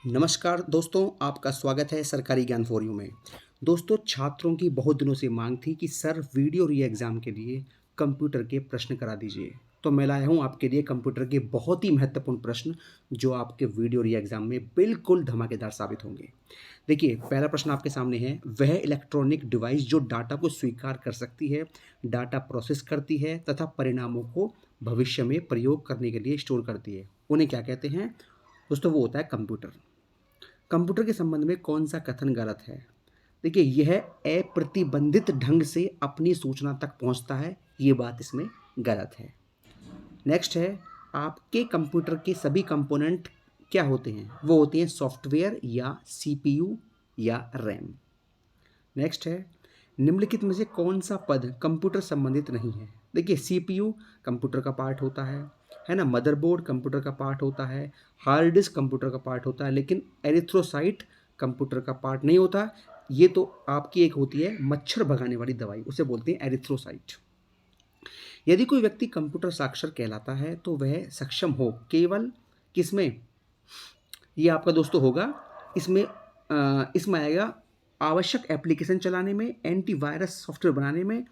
नमस्कार दोस्तों, आपका स्वागत है सरकारी ज्ञान फॉर यू में। दोस्तों, छात्रों की बहुत दिनों से मांग थी कि सर वीडियो री एग्ज़ाम के लिए कंप्यूटर के प्रश्न करा दीजिए। तो मैं लाया हूँ आपके लिए कंप्यूटर के बहुत ही महत्वपूर्ण प्रश्न जो आपके वीडियो री एग्ज़ाम में बिल्कुल धमाकेदार साबित होंगे। देखिए, पहला प्रश्न आपके सामने है, वह इलेक्ट्रॉनिक डिवाइस जो डाटा को स्वीकार कर सकती है, डाटा प्रोसेस करती है तथा परिणामों को भविष्य में प्रयोग करने के लिए स्टोर करती है, उन्हें क्या कहते हैं? दोस्तों, वो होता है कंप्यूटर। कंप्यूटर के संबंध में कौन सा कथन गलत है? देखिए, यह अप्रतिबंधित ढंग से अपनी सूचना तक पहुंचता है, ये बात इसमें गलत है। नेक्स्ट है, आपके कंप्यूटर के सभी कंपोनेंट क्या होते हैं? वो होते हैं सॉफ्टवेयर या सीपीयू या रैम। नेक्स्ट है, निम्नलिखित में से कौन सा पद कंप्यूटर संबंधित नहीं है? देखिए, सीपीयू कंप्यूटर का पार्ट होता है ना, मदरबोर्ड कंप्यूटर का पार्ट होता है, हार्ड डिस्क कंप्यूटर का पार्ट होता है, लेकिन एरिथ्रोसाइट कंप्यूटर का पार्ट नहीं होता। ये तो आपकी एक होती है मच्छर भगाने वाली दवाई, उसे बोलते हैं एरिथ्रोसाइट। यदि कोई व्यक्ति कंप्यूटर साक्षर कहलाता है तो वह सक्षम हो केवल किसमें? ये आपका दोस्तों होगा इसमें इसमें आएगा आवश्यक एप्लीकेशन चलाने में, एंटीवायरस सॉफ्टवेयर बनाने में,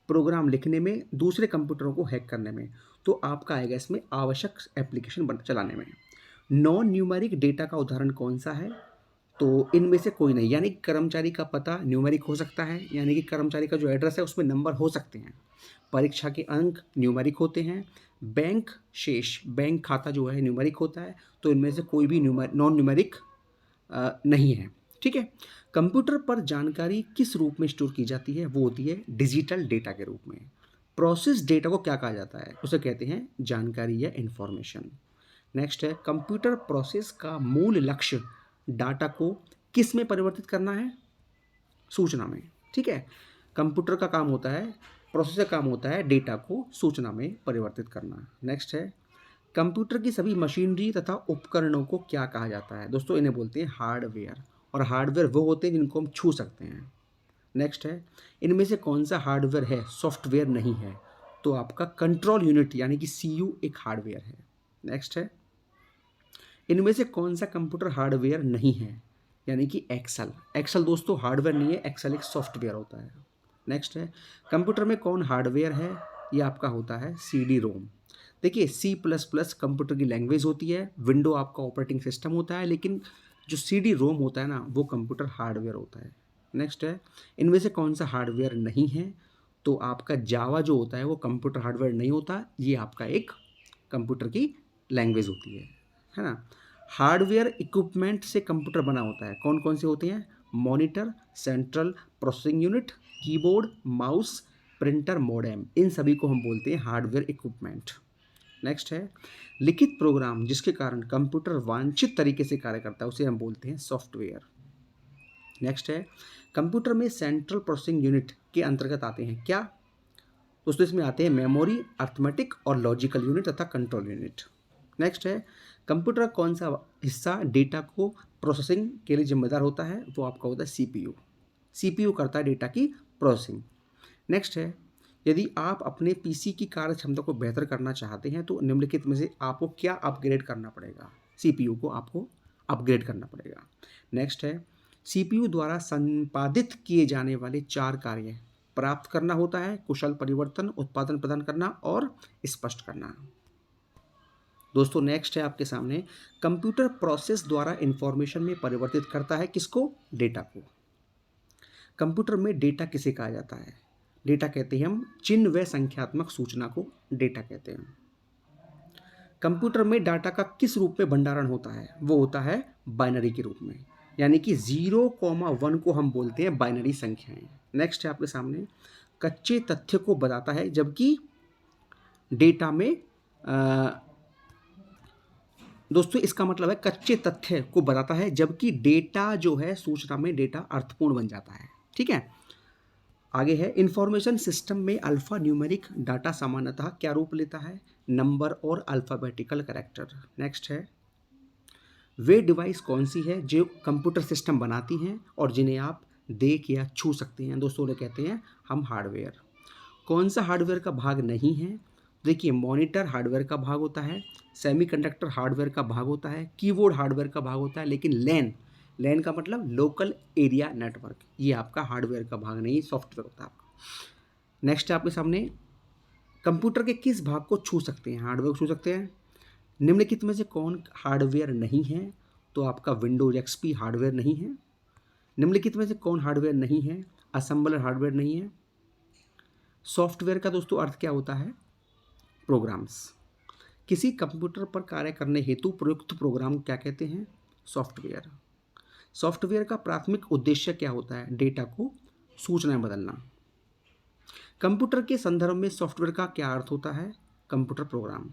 प्रोग्राम लिखने में, दूसरे कंप्यूटरों को हैक करने में। तो आपका आएगा इसमें आवश्यक एप्लीकेशन चलाने में। नॉन न्यूमेरिक डेटा का उदाहरण कौन सा है? तो इनमें से कोई नहीं, यानी कर्मचारी का पता न्यूमेरिक हो सकता है, यानी कि कर्मचारी का जो एड्रेस है उसमें नंबर हो सकते हैं। परीक्षा के अंक न्यूमेरिक होते हैं। बैंक शेष, बैंक खाता जो है न्यूमेरिक होता है। तो इनमें से कोई भी नॉन न्यूमेरिक नहीं है। ठीक है। कंप्यूटर पर जानकारी किस रूप में स्टोर की जाती है? वो होती है डिजिटल डेटा के रूप में। प्रोसेस डेटा को क्या कहा जाता है? उसे कहते हैं जानकारी या इंफॉर्मेशन। नेक्स्ट है, कंप्यूटर प्रोसेस का मूल लक्ष्य डाटा को किस में परिवर्तित करना है? सूचना में। ठीक है। कंप्यूटर का काम होता है, प्रोसेस का काम होता है डेटा को सूचना में परिवर्तित करना। नेक्स्ट है, कंप्यूटर की सभी मशीनरी तथा उपकरणों को क्या कहा जाता है? दोस्तों, इन्हें बोलते हैं हार्डवेयर। और हार्डवेयर वो होते हैं जिनको हम छू सकते हैं। नेक्स्ट है, इनमें से कौन सा हार्डवेयर है सॉफ्टवेयर नहीं है? तो आपका कंट्रोल यूनिट यानी कि सीयू एक हार्डवेयर है। नेक्स्ट है, इनमें से कौन सा कंप्यूटर हार्डवेयर नहीं है? यानी कि एक्सेल। एक्सेल दोस्तों हार्डवेयर नहीं है, एक्सेल एक सॉफ्टवेयर होता है। नेक्स्ट है, कंप्यूटर में कौन हार्डवेयर है? ये आपका होता है सी डी रोम। देखिए, सी प्लस प्लस कंप्यूटर की लैंग्वेज होती है, विंडो आपका ऑपरेटिंग सिस्टम होता है, लेकिन जो सी डी रोम होता है ना, वो कंप्यूटर हार्डवेयर होता है। नेक्स्ट है, इनमें से कौन सा हार्डवेयर नहीं है? तो आपका जावा जो होता है वो कंप्यूटर हार्डवेयर नहीं होता, ये आपका एक कंप्यूटर की लैंग्वेज होती है ना। हार्डवेयर इक्विपमेंट से कंप्यूटर बना होता है, कौन कौन से होते हैं? Monitor, central processing unit, keyboard, mouse, printer, modem, इन सभी को हम बोलते हैं हार्डवेयर इक्विपमेंट। नेक्स्ट है, लिखित प्रोग्राम जिसके कारण कंप्यूटर वांछित तरीके से कार्य करता है उसे हम बोलते हैं सॉफ्टवेयर। नेक्स्ट है, कंप्यूटर में सेंट्रल प्रोसेसिंग यूनिट के अंतर्गत आते हैं क्या? दोस्तों, इसमें आते हैं मेमोरी, अर्थमेटिक और लॉजिकल यूनिट तथा कंट्रोल यूनिट। नेक्स्ट है, कंप्यूटर का कौन सा हिस्सा डेटा को प्रोसेसिंग के लिए जिम्मेदार होता है? वो आपका होता है सीपीयू। सीपीयू करता है डेटा की प्रोसेसिंग। नेक्स्ट है, यदि आप अपने पीसी की कार्य क्षमता को बेहतर करना चाहते हैं तो निम्नलिखित में से आपको क्या अपग्रेड करना पड़ेगा? सीपीयू को आपको अपग्रेड करना पड़ेगा। नेक्स्ट है, सीपीयू द्वारा संपादित किए जाने वाले 4 कार्य प्राप्त करना होता है, कुशल परिवर्तन, उत्पादन प्रदान करना और स्पष्ट करना। दोस्तों, नेक्स्ट है आपके सामने, कंप्यूटर प्रोसेस द्वारा इंफॉर्मेशन में परिवर्तित करता है किसको? डेटा को। कंप्यूटर में डेटा किसे कहा जाता है? डेटा कहते हैं हम चिन्ह व संख्यात्मक सूचना को डेटा कहते हैं। कंप्यूटर में डाटा का किस रूप में भंडारण होता है? वो होता है बाइनरी के रूप में, यानी कि 0,1 को हम बोलते हैं बाइनरी संख्याएं। नेक्स्ट है आपके सामने, कच्चे तथ्य को बताता है जबकि डेटा में दोस्तों इसका मतलब है कच्चे तथ्य को बताता है जबकि डेटा जो है सूचना में डेटा अर्थपूर्ण बन जाता है। ठीक है। आगे है, इंफॉर्मेशन सिस्टम में अल्फा न्यूमेरिक डाटा सामान्यतः क्या रूप लेता है? नंबर और अल्फ़ाबेटिकल कैरेक्टर। नेक्स्ट है, वे डिवाइस कौन सी है जो कंप्यूटर सिस्टम बनाती हैं और जिन्हें आप देख या छू सकते हैं? दोस्तों, उन्हें कहते हैं हम हार्डवेयर। कौन सा हार्डवेयर का भाग नहीं है? देखिए, मॉनिटर हार्डवेयर का भाग होता है, सेमीकंडक्टर हार्डवेयर का भाग होता है, कीबोर्ड हार्डवेयर का भाग होता है, लेकिन लैन लैन का मतलब लोकल एरिया नेटवर्क, ये आपका हार्डवेयर का भाग नहीं, सॉफ्टवेयर होता है आपका। नेक्स्ट है आपके सामने, कंप्यूटर के किस भाग को छू सकते हैं? हार्डवेयर को छू सकते हैं। निम्नलिखित में से कौन हार्डवेयर नहीं है? तो आपका विंडोज एक्सपी हार्डवेयर नहीं है। निम्नलिखित में से कौन हार्डवेयर नहीं है? असेंबलर हार्डवेयर नहीं है। सॉफ्टवेयर का दोस्तों अर्थ क्या होता है? प्रोग्राम्स। किसी कंप्यूटर पर कार्य करने हेतु प्रयुक्त प्रोग्राम क्या कहते हैं? सॉफ्टवेयर। सॉफ्टवेयर का प्राथमिक उद्देश्य क्या होता है? डेटा को सूचनाएं बदलना। कंप्यूटर के संदर्भ में सॉफ्टवेयर का क्या अर्थ होता है? Computer program.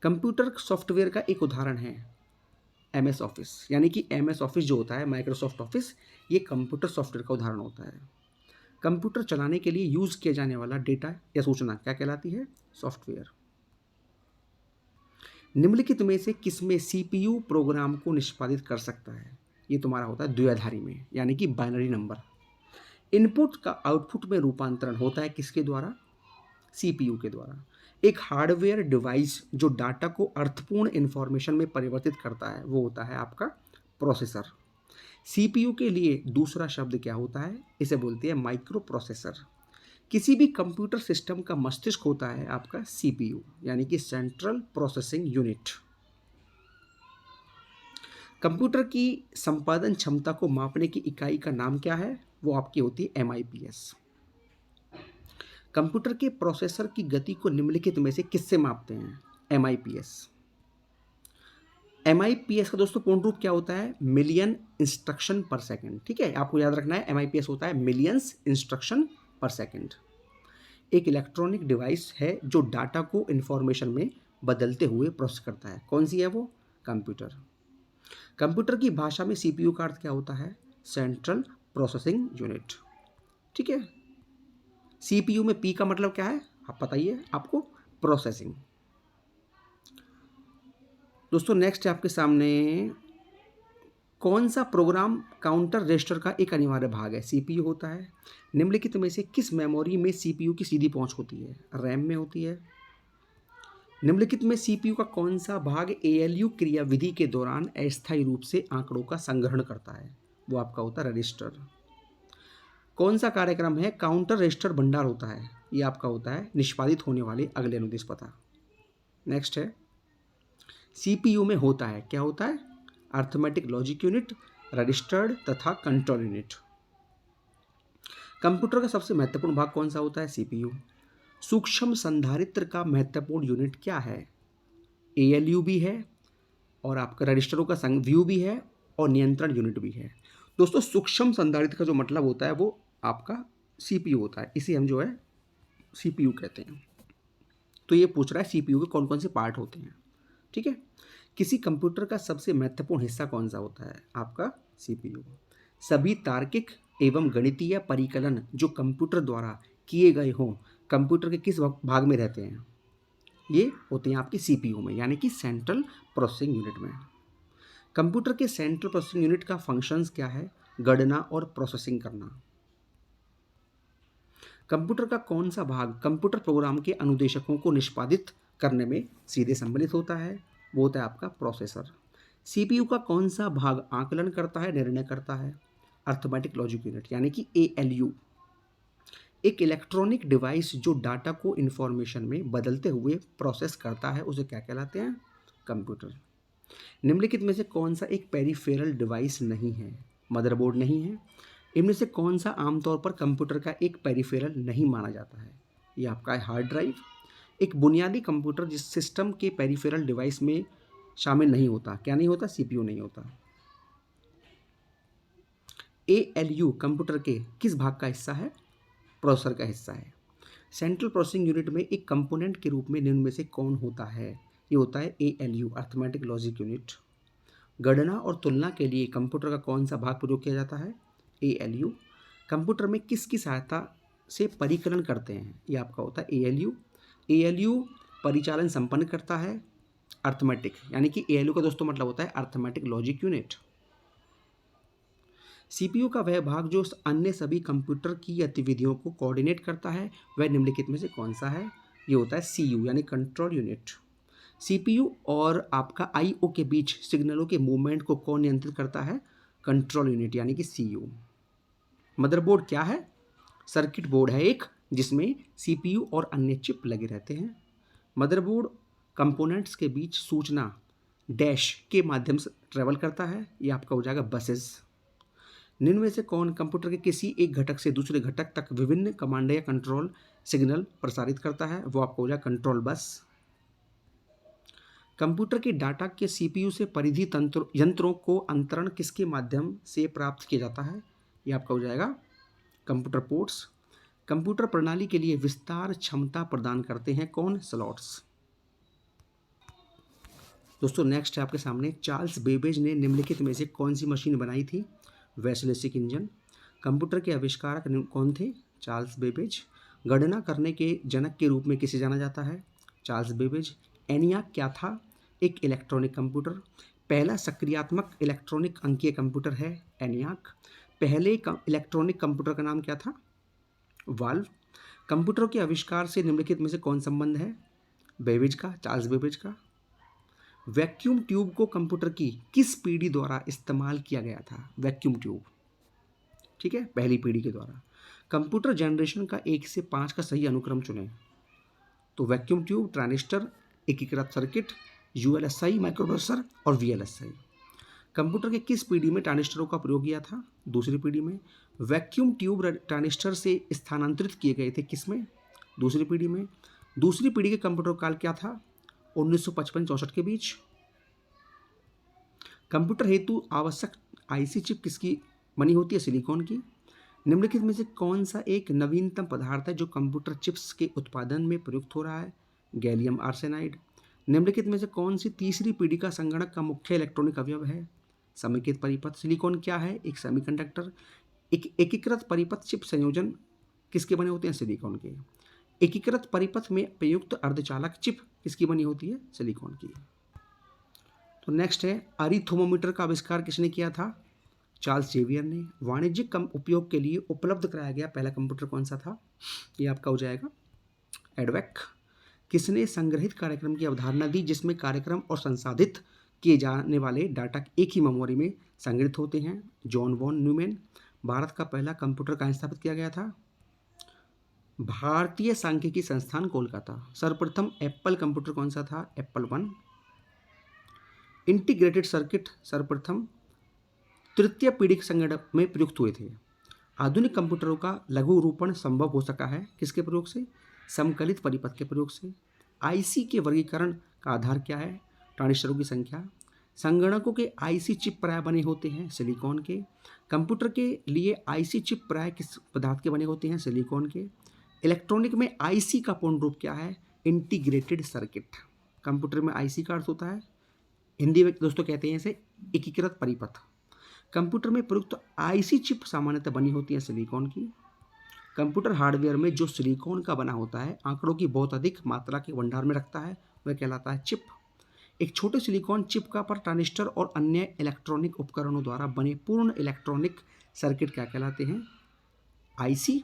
कंप्यूटर सॉफ्टवेयर का एक उदाहरण है एमएस ऑफिस, यानी कि एमएस ऑफिस जो होता है, माइक्रोसॉफ्ट ऑफिस, ये कंप्यूटर सॉफ्टवेयर का उदाहरण होता है। कंप्यूटर चलाने के लिए यूज किया जाने वाला डेटा या सूचना क्या कहलाती है? सॉफ्टवेयर। निम्नलिखित में से किसमें सीपीयू प्रोग्राम को निष्पादित कर सकता है? ये तुम्हारा होता है द्विआधारी में, यानी कि बाइनरी नंबर। इनपुट का आउटपुट में रूपांतरण होता है किसके द्वारा? सीपीयू के द्वारा। एक हार्डवेयर डिवाइस जो डाटा को अर्थपूर्ण इंफॉर्मेशन में परिवर्तित करता है वो होता है आपका प्रोसेसर। सीपीयू के लिए दूसरा शब्द क्या होता है? इसे बोलते हैं माइक्रो प्रोसेसर। किसी भी कंप्यूटर सिस्टम का मस्तिष्क होता है आपका सीपीयू, यानी कि सेंट्रल प्रोसेसिंग यूनिट। कंप्यूटर की संपादन क्षमता को मापने की इकाई का नाम क्या है? वो आपकी होती है एमआईपीएस। कंप्यूटर के प्रोसेसर की गति को निम्नलिखित में से किससे मापते हैं? एमआईपीएस। एमआईपीएस का दोस्तों पूर्ण रूप क्या होता है? मिलियन इंस्ट्रक्शन पर सेकंड। ठीक है, आपको याद रखना है, एमआईपीएस होता है मिलियंस इंस्ट्रक्शन पर सेकंड। एक इलेक्ट्रॉनिक डिवाइस है जो डाटा को इंफॉर्मेशन में बदलते हुए प्रोसेस करता है। कौन सी है वो? कंप्यूटर। कंप्यूटर की भाषा में सीपीयू का अर्थ क्या होता है? Central processing unit. ठीक है, सीपीयू में पी का मतलब क्या है आप बताइए आपको? प्रोसेसिंग। दोस्तों नेक्स्ट है आपके सामने, कौन सा प्रोग्राम काउंटर रजिस्टर का एक अनिवार्य भाग है? सीपीयू होता है। निम्नलिखित में से किस मेमोरी में सीपीयू की सीधी पहुंच होती है? रैम में होती है। निम्नलिखित में सीपीयू का कौन सा भाग एएलयू क्रियाविधि के दौरान अस्थायी रूप से आंकड़ों का संग्रहण करता है? वो आपका होता है रजिस्टर। कौन सा कार्यक्रम है काउंटर रजिस्टर भंडार होता है? ये आपका होता है निष्पादित होने वाले अगले अनुदेश पता। नेक्स्ट है, सीपीयू में होता है क्या होता है? अर्थमेटिक लॉजिक यूनिट, रजिस्टर्ड तथा कंट्रोल यूनिट। कंप्यूटर का सबसे महत्वपूर्ण भाग कौन सा होता है? सीपीयू। सूक्ष्म संधारित्र का महत्वपूर्ण यूनिट क्या है? एएलयू भी है और आपका रजिस्टरों का व्यू भी है और नियंत्रण यूनिट भी है। दोस्तों सूक्ष्म संधारित्र का जो मतलब होता है वो आपका सीपीयू होता है, इसे हम जो है सीपीयू कहते हैं। तो ये पूछ रहा है सीपीयू के कौन कौन से पार्ट होते हैं। ठीक है, किसी कंप्यूटर का सबसे महत्वपूर्ण हिस्सा कौन सा होता है? आपका सीपीयू। सभी तार्किक एवं गणितीय परिकलन जो कंप्यूटर द्वारा किए गए हों कंप्यूटर के किस भाग में रहते हैं? ये होते हैं आपके सीपीयू में, यानी कि सेंट्रल प्रोसेसिंग यूनिट में। कंप्यूटर के सेंट्रल प्रोसेसिंग यूनिट का फंक्शंस क्या है? गणना और प्रोसेसिंग करना। कंप्यूटर का कौन सा भाग कंप्यूटर प्रोग्राम के अनुदेशकों को निष्पादित करने में सीधे सम्मिलित होता है? वो होता है आपका प्रोसेसर। सीपीयू का कौन सा भाग आकलन करता है, निर्णय करता है? अर्थमेटिक लॉजिक यूनिट, यानी कि एएलयू। एक इलेक्ट्रॉनिक डिवाइस जो डाटा को इंफॉर्मेशन में बदलते हुए प्रोसेस करता है उसे क्या कहलाते हैं? कंप्यूटर। निम्नलिखित में से कौन सा एक पेरिफेरल डिवाइस नहीं है? मदरबोर्ड नहीं है। इनमें से कौन सा आमतौर पर कंप्यूटर का एक पेरिफेरल नहीं माना जाता है? ये आपका है हार्ड ड्राइव। एक बुनियादी कंप्यूटर जिस सिस्टम के पेरिफेरल डिवाइस में शामिल नहीं होता, क्या नहीं होता? सीपीयू नहीं होता। एएलयू कंप्यूटर के किस भाग का हिस्सा है? प्रोसेसर का हिस्सा है। सेंट्रल प्रोसेसिंग यूनिट में एक कंपोनेंट के रूप में निम्न में से कौन होता है? ये होता है एएलयू, अर्थमेटिक लॉजिक यूनिट। गणना और तुलना के लिए कंप्यूटर का कौन सा भाग प्रयोग किया जाता है? एएलयू। कंप्यूटर में किसकी सहायता से परिकलन करते हैं? ये आपका होता है एएलयू। एएलयू परिचालन संपन्न करता है अर्थमेटिक, यानी कि एएलयू का दोस्तों मतलब होता है अर्थमेटिक लॉजिक यूनिट। सीपीयू का वह भाग जो अन्य सभी कंप्यूटर की गतिविधियों को कोऑर्डिनेट करता है वह निम्नलिखित में से कौन सा है? ये होता है सीयू, यानी कंट्रोल यूनिट। सीपीयू और आपका आईओ के बीच सिग्नलों के मूवमेंट को कौन नियंत्रित करता है? कंट्रोल यूनिट यानी कि सीयू। मदरबोर्ड क्या है? सर्किट बोर्ड है एक, जिसमें सीपीयू और अन्य चिप लगे रहते हैं। मदरबोर्ड कंपोनेंट्स के बीच सूचना डैश के माध्यम से ट्रेवल करता है, ये आपका हो जाएगा बसेस। निम्न में से कौन कंप्यूटर के किसी एक घटक से दूसरे घटक तक विभिन्न कमांड या कंट्रोल सिग्नल प्रसारित करता है? वो आपको हो जाएगा कंट्रोल बस। कंप्यूटर के डाटा के सीपीयू से परिधि यंत्रों को अंतरण किसके माध्यम से प्राप्त किया जाता है? ये आपका हो जाएगा कंप्यूटर पोर्ट्स। कंप्यूटर प्रणाली के लिए विस्तार क्षमता प्रदान करते हैं कौन? स्लॉट्स। दोस्तों नेक्स्ट है आपके सामने, चार्ल्स बेबेज ने निम्नलिखित में से कौन सी मशीन बनाई थी? वैसलेसिक इंजन। कंप्यूटर के आविष्कारक कौन थे? Charles Babbage. गणना करने के जनक के रूप में किसे जाना जाता है? Charles Babbage. एनियाक क्या था? एक इलेक्ट्रॉनिक कंप्यूटर। पहला सक्रियात्मक इलेक्ट्रॉनिक अंकीय कंप्यूटर है एनियाक। पहले इलेक्ट्रॉनिक कंप्यूटर का नाम क्या था? वाल्व। कंप्यूटर के आविष्कार से निम्नलिखित में से कौन संबंध है? बेबेज का, चार्ल्स बेबेज का। वैक्यूम ट्यूब को कंप्यूटर की किस पीढ़ी द्वारा इस्तेमाल किया गया था? वैक्यूम ट्यूब, ठीक है, पहली पीढ़ी के द्वारा। कंप्यूटर जनरेशन का 1 से 5 का सही अनुक्रम चुनें। तो वैक्यूम ट्यूब, ट्रांजिस्टर, एकीकृत सर्किट, यूएलएसआई माइक्रोप्रोसेसर और वीएलएसआई। कंप्यूटर के किस पीढ़ी में ट्रांजिस्टरों का प्रयोग किया था? दूसरी पीढ़ी में। वैक्यूम ट्यूब ट्रांजिस्टर से स्थानांतरित किए गए थे किसमें? दूसरी पीढ़ी में। दूसरी पीढ़ी के कंप्यूटर काल क्या था? 1955-64 के बीच। कंप्यूटर हेतु आवश्यक आईसी चिप किसकी बनी होती है? सिलिकॉन की। निम्नलिखित में से कौन सा एक नवीनतम पदार्थ है जो कंप्यूटर चिप्स के उत्पादन में प्रयुक्त हो रहा है? Gallium arsenide. निम्नलिखित में से कौन सी तीसरी पीढ़ी का संगणक का मुख्य इलेक्ट्रॉनिक अवयव है? समेकित परिपथ। सिलिकॉन क्या है? एक सेमीकंडक्टर। एक एकीकृत परिपथ चिप संयोजन किसके बने होते हैं? सिलिकॉन के। एकीकृत परिपथ में प्रयुक्त अर्धचालक चिप किसकी बनी होती है? सिलिकॉन की। तो नेक्स्ट है, अरिथोमोमीटर का आविष्कार किसने किया था? चार्ल्स जेवियर ने। वाणिज्यिक उपयोग के लिए उपलब्ध कराया गया पहला कंप्यूटर कौन सा था? ये आपका हो जाएगा एडवेक। किसने संग्रहित कार्यक्रम की अवधारणा दी जिसमें कार्यक्रम और संसाधित किए जाने वाले डाटा एक ही मेमोरी में संग्रहित होते हैं? John von Neumann. भारत का पहला कंप्यूटर कहाँ स्थापित किया गया था? भारतीय सांख्यिकी संस्थान कोलकाता। सर्वप्रथम एप्पल कंप्यूटर कौन सा था? एप्पल 1। इंटीग्रेटेड सर्किट सर्वप्रथम तृतीय पीढ़ी के संगणक में प्रयुक्त हुए थे। आधुनिक कंप्यूटरों का लघु रूपण संभव हो सका है किसके प्रयोग से? समकलित परिपथ के प्रयोग से। आईसी के वर्गीकरण का आधार क्या है? ट्रांजिस्टरों की संख्या। संगणकों के आईसी चिप प्राय बने होते हैं सिलिकॉन के। कंप्यूटर के लिए आईसी चिप प्राय किस पदार्थ के बने होते हैं? सिलिकॉन के। इलेक्ट्रॉनिक में आईसी का पूर्ण रूप क्या है? Integrated circuit. कंप्यूटर में आईसी का अर्थ होता है, हिंदी में दोस्तों कहते हैं इसे एकीकृत परिपथ। कंप्यूटर में प्रयुक्त आईसी चिप सामान्यतः बनी होती है सिलिकॉन की। कंप्यूटर हार्डवेयर में जो सिलिकॉन का बना होता है आंकड़ों की बहुत अधिक मात्रा के भंडार में रखता है, वह कहलाता है चिप। एक छोटे सिलिकॉन चिप का पर ट्रांजिस्टर और अन्य इलेक्ट्रॉनिक उपकरणों द्वारा बने पूर्ण इलेक्ट्रॉनिक सर्किट क्या कहलाते हैं? आईसी।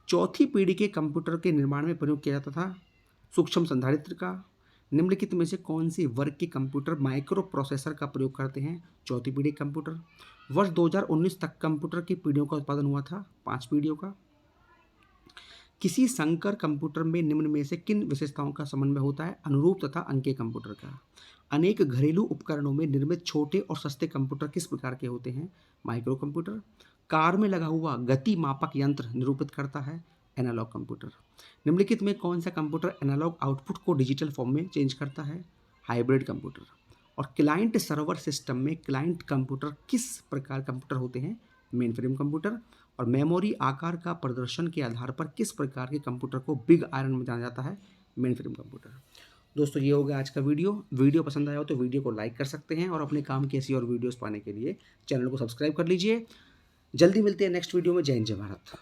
चौथी पीढ़ी के कंप्यूटर के निर्माण में प्रयोग किया जाता था सूक्ष्म संधारित्र का। निम्नलिखित में से कौन सी वर्ग के कंप्यूटर माइक्रो प्रोसेसर का प्रयोग करते हैं? चौथी पीढ़ी कंप्यूटर। वर्ष 2019 तक कंप्यूटर की पीढ़ियों का उत्पादन हुआ था 5 पीढ़ियों का। किसी संकर कंप्यूटर में निम्न में से किन विशेषताओं का समन्वय होता है? अनुरूप तथा अंकीय कंप्यूटर का। अनेक घरेलू उपकरणों में निर्मित छोटे और सस्ते कंप्यूटर किस प्रकार के होते हैं? Micro computer. कार में लगा हुआ गति मापक यंत्र निरूपित करता है? Analogue computer. निम्नलिखित में कौन सा कंप्यूटर एनालॉग आउटपुट को डिजिटल फॉर्म में चेंज करता है? Hybrid computer. और क्लाइंट सर्वर सिस्टम में क्लाइंट कंप्यूटर किस प्रकार कंप्यूटर होते हैं? Mainframe computer. और मेमोरी आकार का प्रदर्शन के आधार पर किस प्रकार के कंप्यूटर को बिग आयरन में जाना जाता है? Main frame computer. दोस्तों ये हो गया आज का वीडियो पसंद आया हो तो वीडियो को लाइक कर सकते हैं और अपने काम की ऐसी और वीडियोस पाने के लिए चैनल को सब्सक्राइब कर लीजिए। जल्दी मिलते हैं नेक्स्ट वीडियो में। जय हिंद, जय भारत।